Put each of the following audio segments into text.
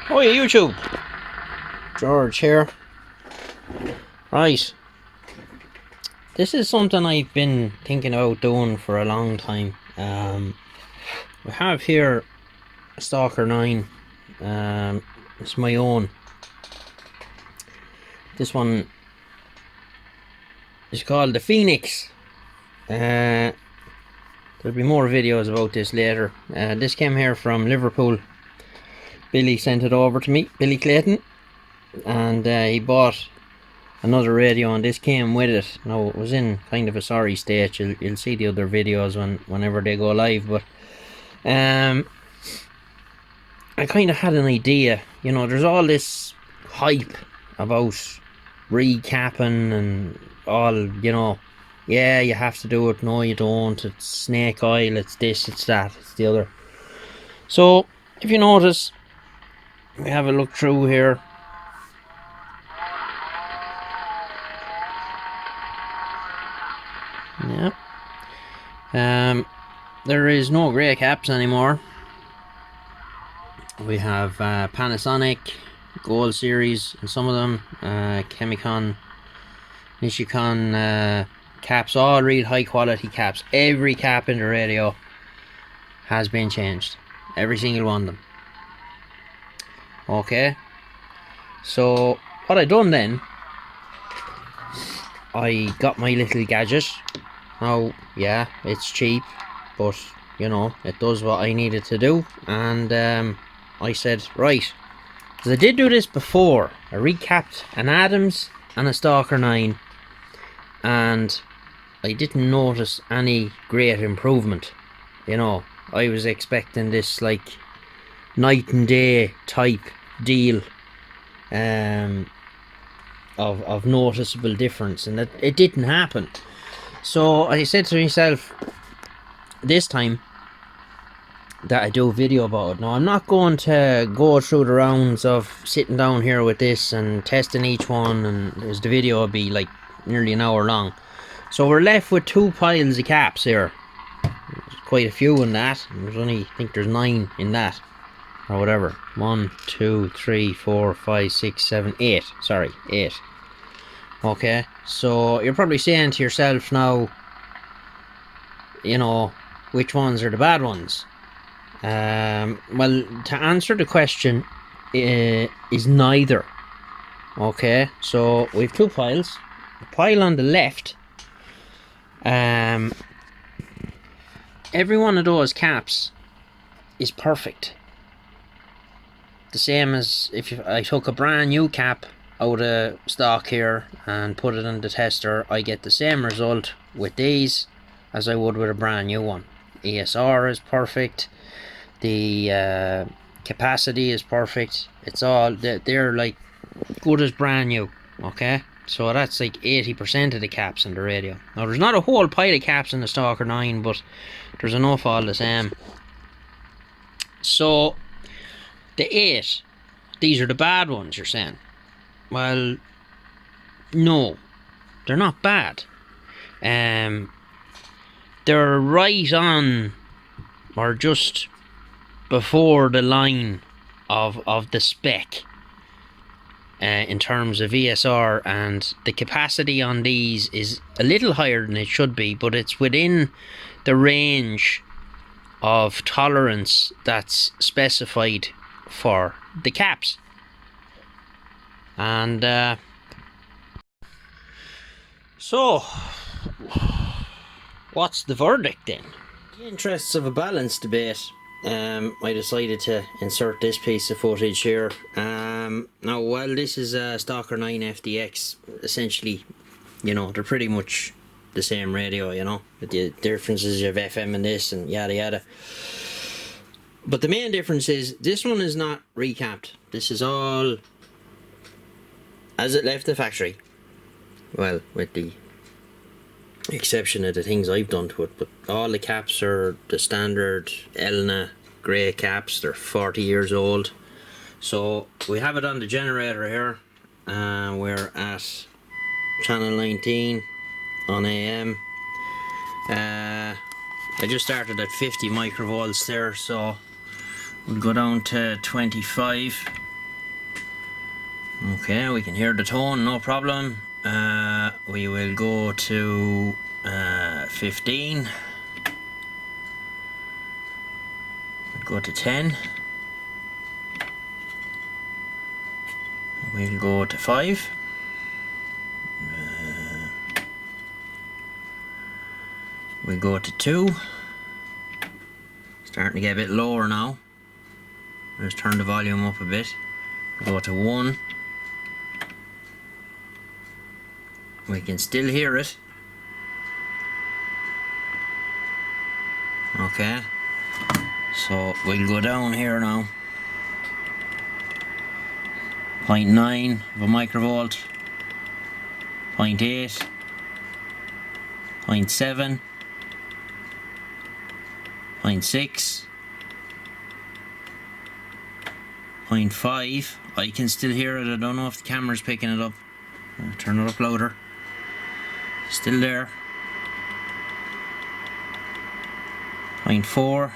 Oh yeah, YouTube. George here. Right. This is something I've been thinking about doing for a long time. We have here a Stalker 9. It's my own. This one is called the Phoenix. There'll be more videos about this later. This came here from Liverpool. Billy sent it over to me, Billy Clayton, and he bought another radio, and this came with it. Now, it was in kind of a sorry state. You'll see the other videos whenever they go live, but I kind of had an idea. You know, there's all this hype about recapping and all, you know, yeah, you have to do it, no you don't, it's snake oil, it's this, it's that, it's the other. So, if you notice, we have a look through here. Yeah. There is no grey caps anymore. We have Panasonic, Gold Series, and some of them, Chemicon, Nishikon caps, all real high quality caps. Every cap in the radio has been changed. Every single one of them. Okay. So, what I done then, I got my little gadget. Now, yeah, it's cheap, but, you know, it does what I needed to do. And I said, right, because I did do this before. I recapped an Adams and a Stalker 9, and I didn't notice any great improvement. You know, I was expecting this, like, night and day type deal of noticeable difference, and it didn't happen. So I said to myself, this time that I do a video about it. Now, I'm not going to go through the rounds of sitting down here with this and testing each one, and the video will be like nearly an hour long. So we're left with two piles of caps here. There's quite a few in that. There's only, I think there's 9 in that, or whatever. 1, 2, 3, 4, 5, 6, 7, 8. Sorry, 8. Okay, so you're probably saying to yourself now, you know, which ones are the bad ones? Well, to answer the question, is neither. Okay, so we have two piles. The pile on the left, every one of those caps is perfect. The same as if I took a brand new cap out of stock here and put it in the tester, I get the same result with these as I would with a brand new one. ESR is perfect, the capacity is perfect, it's all, they're like good as brand new. Okay, so that's like 80% of the caps in the radio. Now, there's not a whole pile of caps in the Stalker 9, but there's enough all the same. So the 8, these are the bad ones, you're saying? Well, no, they're not bad. They're right on, or just before the line of the spec in terms of ESR, and the capacity on these is a little higher than it should be, but it's within the range of tolerance that's specified for the caps. And so, what's the verdict then? In the interests of a balanced debate, I decided to insert this piece of footage here. Now, while this is a Stalker 9 FDX, essentially, you know, they're pretty much the same radio, you know. The differences of FM and this and yada yada. But the main difference is this one is not recapped. This is all as it left the factory. Well, with the exception of the things I've done to it, but all the caps are the standard Elna grey caps. They're 40 years old. So we have it on the generator here. We're at channel 19 on AM. I just started at 50 microvolts there, so we'll go down to 25 Okay, we can hear the tone, no problem. We will go to 15. We'll go to 10. We'll go to 5. We'll go to 2. Starting to get a bit lower now. Let's turn the volume up a bit. Go to 1. We can still hear it. Okay. So we'll go down here now. 0.9 of a microvolt. 0.8. 0.7. 0.6. 0.5. I can still hear it. I don't know if the camera's picking it up. I'll turn it up louder. Still there. 0.4.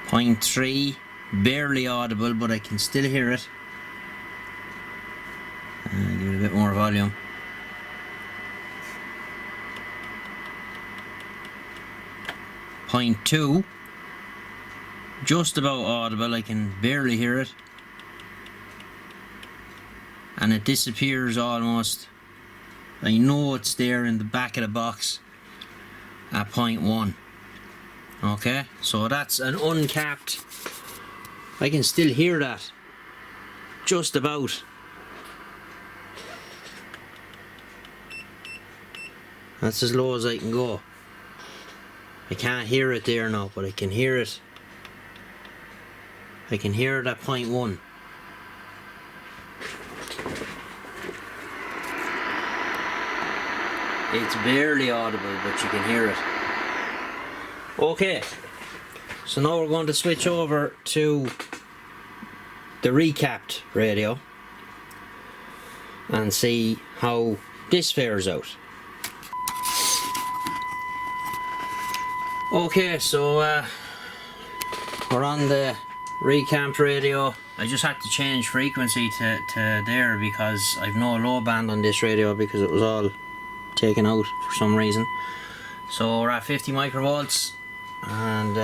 0.3. Barely audible, but I can still hear it. Give it a bit more volume. 0.2. Just about audible, I can barely hear it. And it disappears almost. I know it's there in the back of the box at 0.1. Okay, so that's an uncapped. I can still hear that. Just about. That's as low as I can go. I can't hear it there now, but I can hear it. I can hear it at 0.1. It's barely audible, but you can hear it. Okay, so now we're going to switch over to the recapped radio and see how this fares out. Okay, so we're on the recapped radio. I just had to change frequency to there because I've no low band on this radio because it was all taken out for some reason. So we're at 50 microvolts and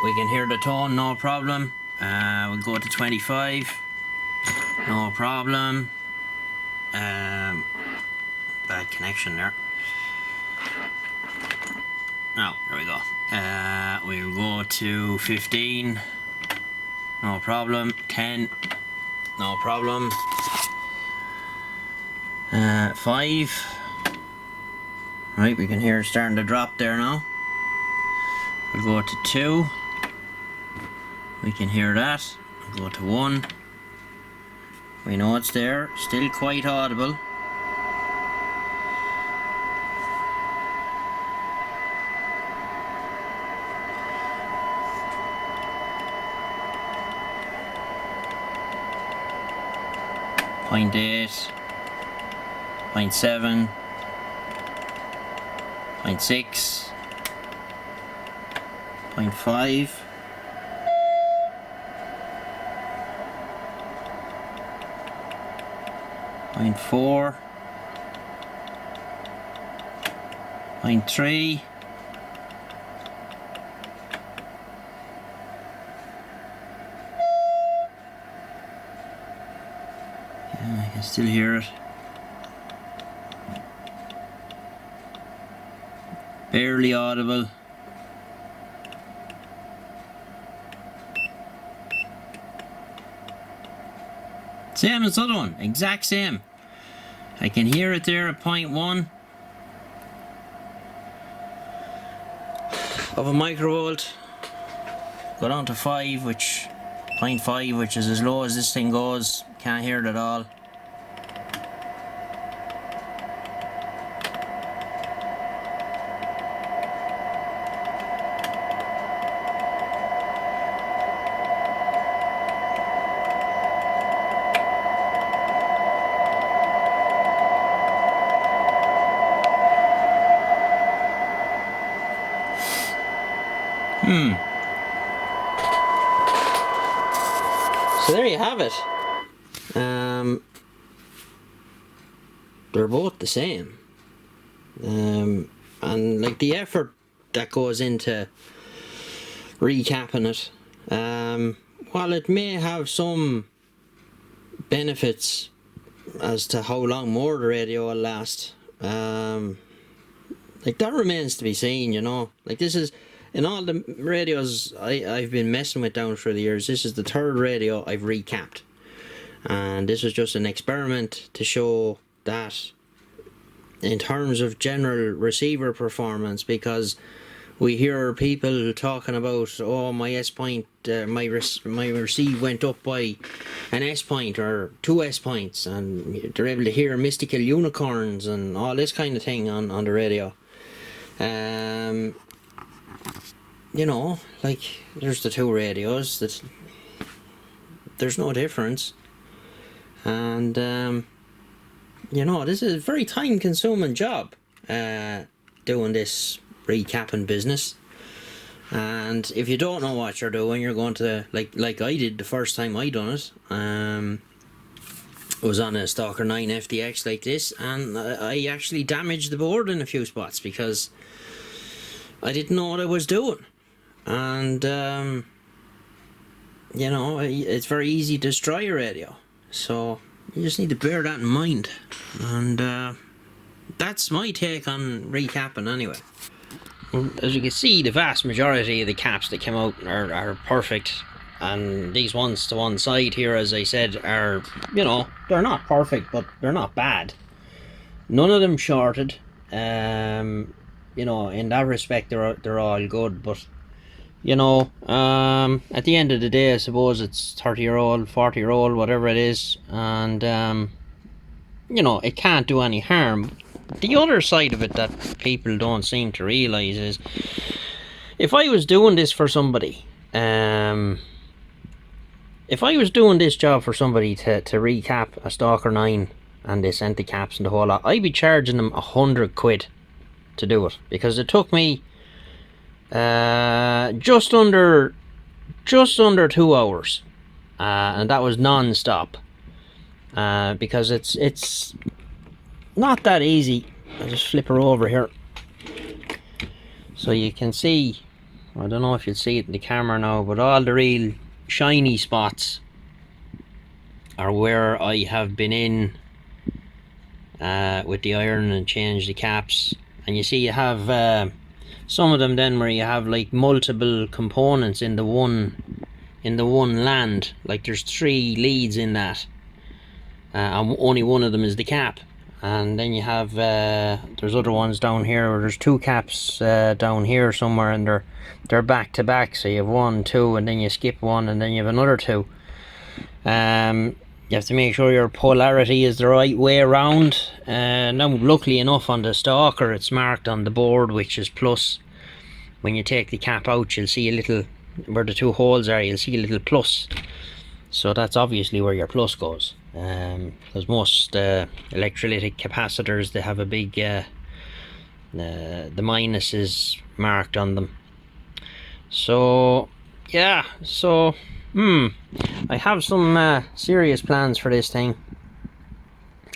we can hear the tone, no problem. We'll go to 25, no problem. Bad connection there. Oh, there we go. We'll go to 15, no problem. 10, no problem. 5. Right, we can hear it starting to drop there now. We'll go to 2. We can hear that. We'll go to 1. We know it's there. Still quite audible. Point 8, 0.7, 0.6, 0.5, 0.4, 0.3, I can still hear it. Barely audible. Same as the other one, exact same. I can hear it there at 0.1 of a microvolt. Go down to 5, which 0.5, which is as low as this thing goes. Can't hear it at all. So there you have it. They're both the same. And like the effort that goes into recapping it, while it may have some benefits as to how long more the radio will last, like that remains to be seen, you know. Like this is, in all the radios I've been messing with down through the years, this is the third radio I've recapped. And this was just an experiment to show that in terms of general receiver performance, because we hear people talking about, oh, my S point, my receive went up by an S point or 2 S points, and they're able to hear mystical unicorns and all this kind of thing on the radio. You know, like there's the two radios, that there's no difference. And you know, this is a very time consuming job, doing this recapping business. And if you don't know what you're doing, you're going to, like I did the first time I done it. Was on a Stalker 9 FDX like this, and I actually damaged the board in a few spots because I didn't know what I was doing. And you know, it's very easy to destroy a radio, so you just need to bear that in mind. And that's my take on recapping anyway. As you can see, the vast majority of the caps that came out are perfect, and these ones to one side here, as I said, are, you know, they're not perfect, but they're not bad. None of them shorted. You know, in that respect, they're all good. But you know, at the end of the day, I suppose it's 30-year-old, 40-year-old, whatever it is, and you know, it can't do any harm. The other side of it that people don't seem to realise is, if I was doing this for somebody, if I was doing this job for somebody to recap a Stalker 9 and they sent the caps and the whole lot, I'd be charging them 100 quid to do it, because it took me just under 2 hours, and that was non-stop, because it's not that easy. I'll just flip her over here so you can see. I don't know if you'll see it in the camera now, but all the real shiny spots are where I have been in with the iron and changed the caps. And you see, you have some of them then where you have like multiple components in the one land. Like there's 3 leads in that, and only one of them is the cap. And then you have there's other ones down here where there's 2 caps down here somewhere, and they're back to back. So you have 1, 2, and then you skip 1, and then you have another 2. You have to make sure your polarity is the right way around. Now, luckily enough, on the Stalker, it's marked on the board, which is plus. When you take the cap out, you'll see a little, where the 2 holes are, you'll see a little plus. So that's obviously where your plus goes. Because most electrolytic capacitors, they have a big, the minus is marked on them. So, yeah, so, I have some serious plans for this thing,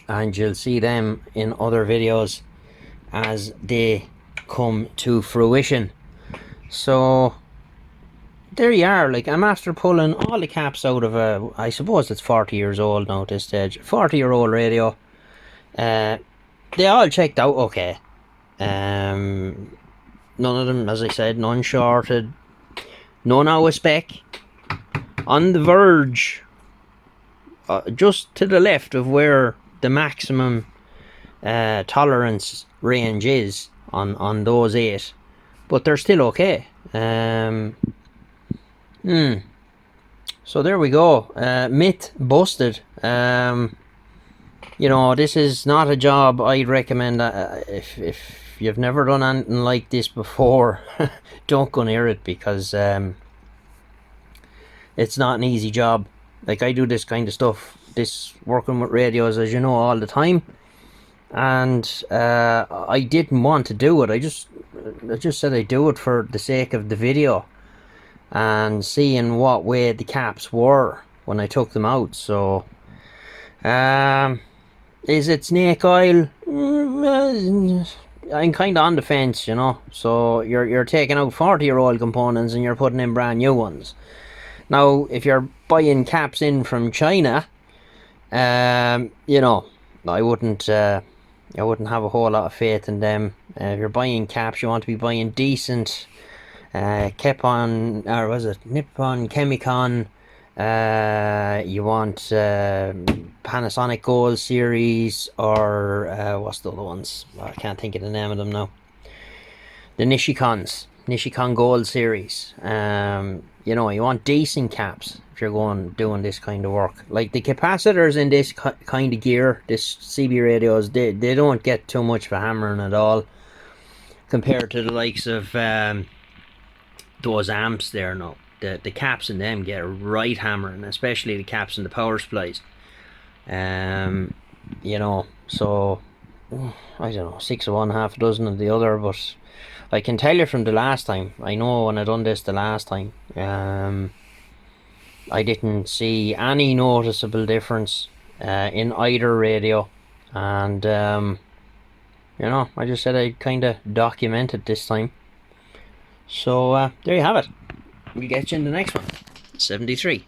and you'll see them in other videos as they come to fruition. So there you are. Like, I'm after pulling all the caps out of a, I suppose it's 40 years old now at this stage, 40-year-old radio. They all checked out okay. None of them, as I said, none shorted, none out of spec. On the verge, just to the left of where the maximum tolerance range is on those 8, but they're still okay. So there we go. Myth busted. You know, this is not a job I'd recommend. If you've never done anything like this before, don't go near it, because it's not an easy job. Like, I do this kind of stuff, working with radios, as you know, all the time, and I didn't want to do it. I just said I'd do it for the sake of the video and seeing what way the caps were. when I took them out. So is it snake oil? I'm kind of on the fence, you know. So you're taking out 40-year-old components and you're putting in brand new ones. Now, if you're buying caps in from China, you know, I wouldn't have a whole lot of faith in them. If you're buying caps, you want to be buying decent Nippon Chemicon. You want Panasonic Gold Series, or what's the other ones? I can't think of the name of them now. The Nishikon Gold Series. You know, you want decent caps if you're doing this kind of work. Like the capacitors in this kind of gear, this CB radios, they don't get too much for hammering at all compared to the likes of those amps there. No, the caps in them get right hammering, especially the caps in the power supplies. You know, so I don't know, 6 of one, half a dozen of the other, but I can tell you from the last time, I know when I done this the last time, I didn't see any noticeable difference in either radio, and you know, I just said I'd kind of document it this time. So there you have it. We'll get you in the next one. 73.